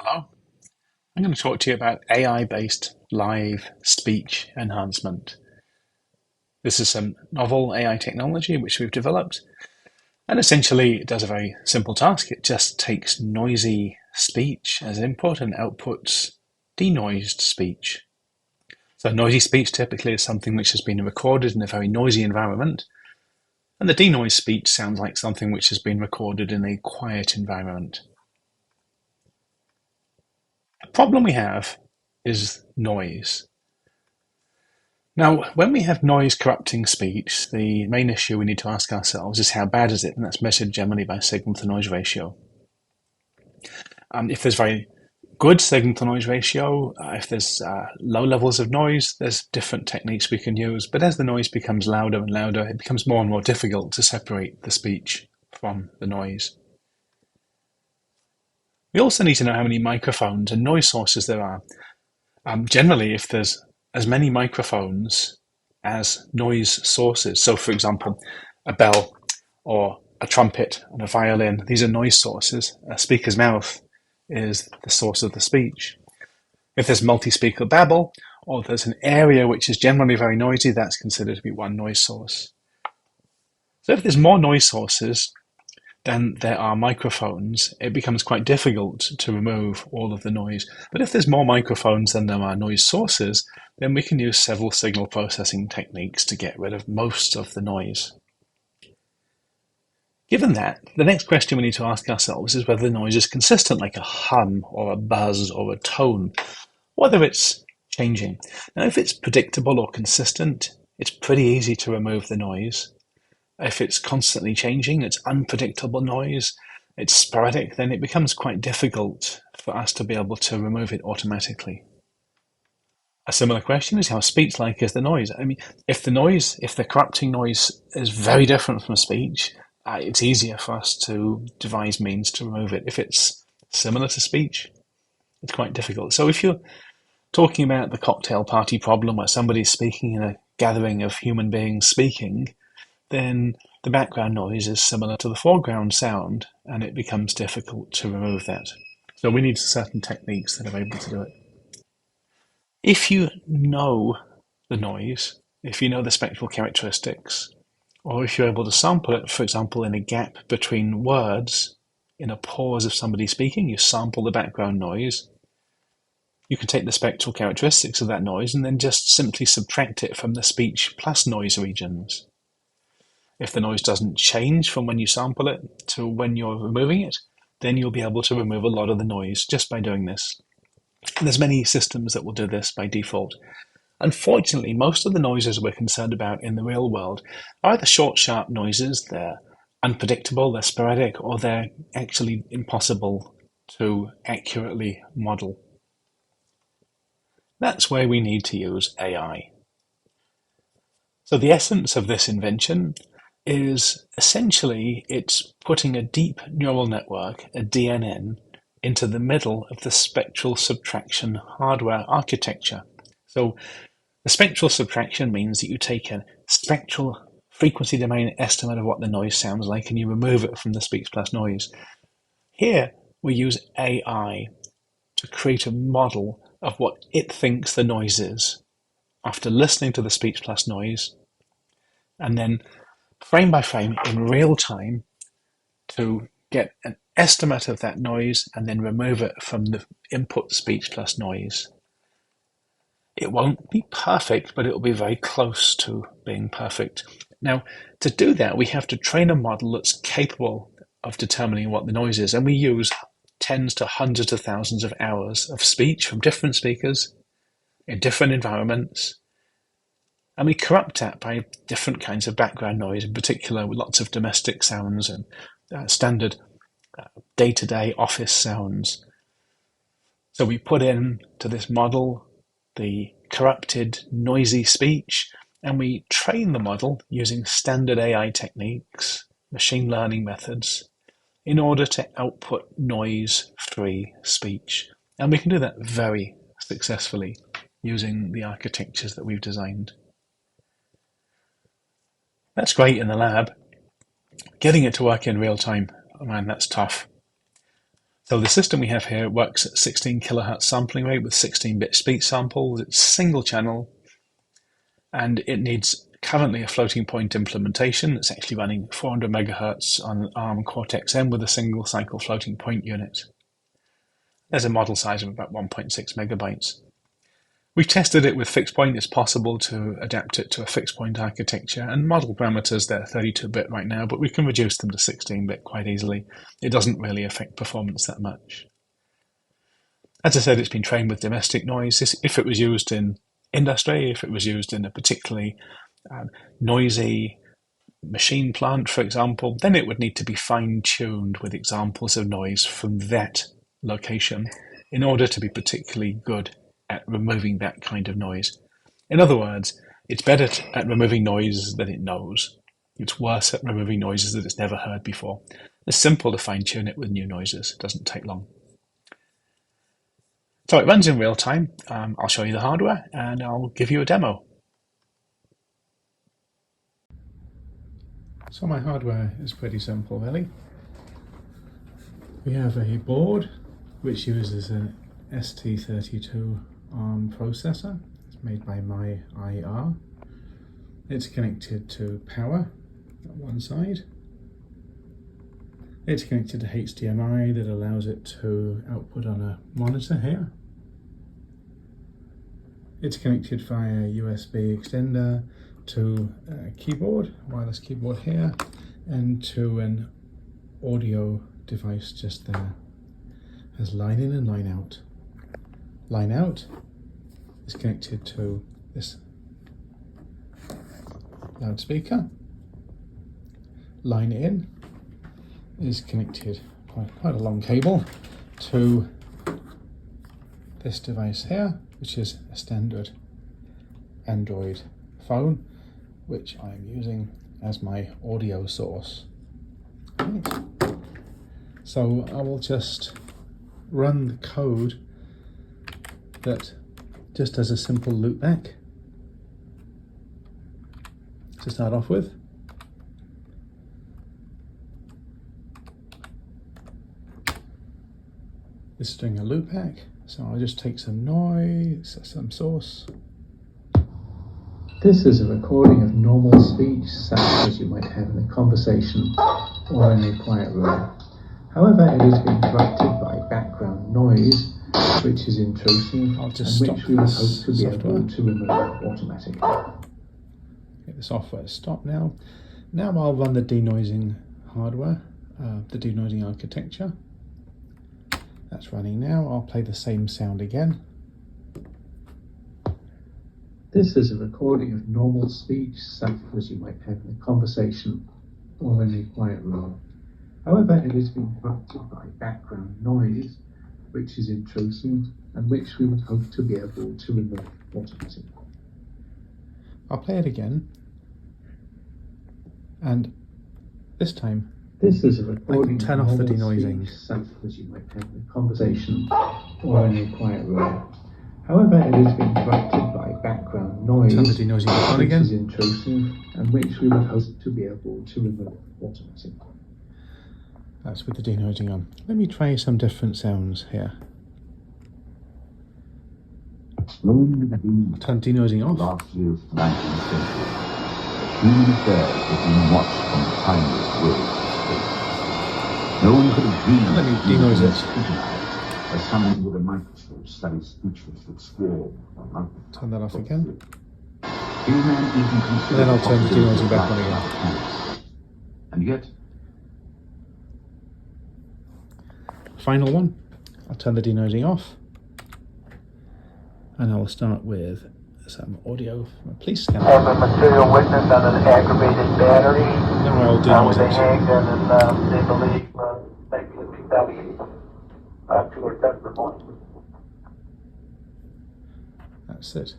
Hello. I'm going to talk to you about AI-based live speech enhancement. This is some novel AI technology which we've developed, and essentially it does a very simple task. It just takes noisy speech as input and outputs denoised speech. So noisy speech typically is something which has been recorded in a very noisy environment, and the denoised speech sounds like something which has been recorded in a quiet environment. The problem we have is noise. Now, when we have noise corrupting speech, the main issue we need to ask ourselves is how bad is it? And that's measured generally by signal to noise ratio. If there's very good signal to noise ratio, if there's low levels of noise, there's different techniques we can use. But as the noise becomes louder and louder, it becomes more and more difficult to separate the speech from the noise. We also need to know how many microphones and noise sources there are. Generally, if there's as many microphones as noise sources, so for example, a bell or a trumpet and a violin, these are noise sources. A speaker's mouth is the source of the speech. If there's multi-speaker babble, or there's an area which is generally very noisy, that's considered to be one noise source. So if there's more noise sources than there are microphones, it becomes quite difficult to remove all of the noise. But if there's more microphones than there are noise sources, then we can use several signal processing techniques to get rid of most of the noise. Given that, the next question we need to ask ourselves is whether the noise is consistent, like a hum or a buzz or a tone, whether it's changing. Now, if it's predictable or consistent, it's pretty easy to remove the noise. If it's constantly changing, it's unpredictable noise, it's sporadic, then it becomes quite difficult for us to be able to remove it automatically. A similar question is how speech-like is the noise? I mean, if the corrupting noise is very different from speech, it's easier for us to devise means to remove it. If it's similar to speech, it's quite difficult. So if you're talking about the cocktail party problem where somebody's speaking in a gathering of human beings speaking, then the background noise is similar to the foreground sound, and it becomes difficult to remove that. So we need certain techniques that are able to do it. If you know the noise, if you know the spectral characteristics, or if you're able to sample it, for example, in a gap between words, in a pause of somebody speaking, you sample the background noise, you can take the spectral characteristics of that noise and then just simply subtract it from the speech plus noise regions. If the noise doesn't change from when you sample it to when you're removing it, then you'll be able to remove a lot of the noise just by doing this. And there's many systems that will do this by default. Unfortunately, most of the noises we're concerned about in the real world are either short, sharp noises, they're unpredictable, they're sporadic, or they're actually impossible to accurately model. That's where we need to use AI. So the essence of this invention is essentially it's putting a deep neural network, a DNN, into the middle of the spectral subtraction hardware architecture. So the spectral subtraction means that you take a spectral frequency domain estimate of what the noise sounds like and you remove it from the speech plus noise. Here we use AI to create a model of what it thinks the noise is after listening to the speech plus noise, and then frame by frame in real time to get an estimate of that noise and then remove it from the input speech plus noise. It won't be perfect, but it will be very close to being perfect. Now, to do that, we have to train a model that's capable of determining what the noise is, and we use tens to hundreds of thousands of hours of speech from different speakers in different environments. And we corrupt that by different kinds of background noise, in particular with lots of domestic sounds and standard day-to-day office sounds. So we put in to this model the corrupted, noisy speech, and we train the model using standard AI techniques, machine learning methods, in order to output noise-free speech. And we can do that very successfully using the architectures that we've designed. That's great in the lab. Getting it to work in real time, oh man, that's tough. So the system we have here works at 16 kilohertz sampling rate with 16-bit speech samples. It's single channel, and it needs currently a floating point implementation. It's actually running 400 megahertz on ARM Cortex-M with a single cycle floating point unit. There's a model size of about 1.6 megabytes. We've tested it with fixed point. It's possible to adapt it to a fixed point architecture, and model parameters, they're 32-bit right now, but we can reduce them to 16-bit quite easily. It doesn't really affect performance that much. As I said, it's been trained with domestic noise. If it was used in industry, if it was used in a particularly noisy machine plant, for example, then it would need to be fine-tuned with examples of noise from that location in order to be particularly good at removing that kind of noise. In other words, it's better at removing noises that it knows. It's worse at removing noises that it's never heard before. It's simple to fine-tune it with new noises. It doesn't take long. So it runs in real time. I'll show you the hardware and I'll give you a demo. So my hardware is pretty simple, really. We have a board which uses an ST32 ARM processor. It's made by MyIR. It's connected to power at one side. It's connected to HDMI that allows it to output on a monitor here. It's connected via USB extender to a keyboard, wireless keyboard here, and to an audio device just there. It has line in and line out. Line out is connected to this loudspeaker. Line in is connected, quite a long cable, to this device here, which is a standard Android phone, which I'm using as my audio source. Right. So I will just run the code that just does a simple loopback to start off with. This is doing a loopback, so I'll just take some noise, some source. This is a recording of normal speech, such as you might have in a conversation or in a quiet room. However, it is being interrupted by background noise, which is intrusive, and which we would hope to be able to remove automatically. Okay, the software is stopped now. Now I'll run the denoising hardware, the denoising architecture. That's running now. I'll play the same sound again. This is a recording of normal speech, such as you might have in a conversation or in a quiet room. However, it is being interrupted by background noise, which is intrusive, and which we would hope to be able to remove automatically. I'll play it again, and this time this is a recording. I can turn off the denoising, such as you might have in a conversation or in a quiet room. However, it is being interrupted by background noise, turn the denoising back on again, which is intrusive, and which we would hope to be able to remove automatically. That's with the denoising on. Let me try some different sounds here. Turn denoising off. Last year's 19th century, human affairs have been watched from the timeless world of space. No one could have dreamed. Let me denoise it. As someone with a microscope studies speechless with squall. Turn that off again. And then I'll turn the denoising back on again. And yet, final one. I'll turn the denoising off. And I'll start with some audio from a police scanner. I have a material witness on an aggravated battery. Now I'll denoise with a it. handgun, and they believe maybe a PW 2 or 7 in the morning. That's it.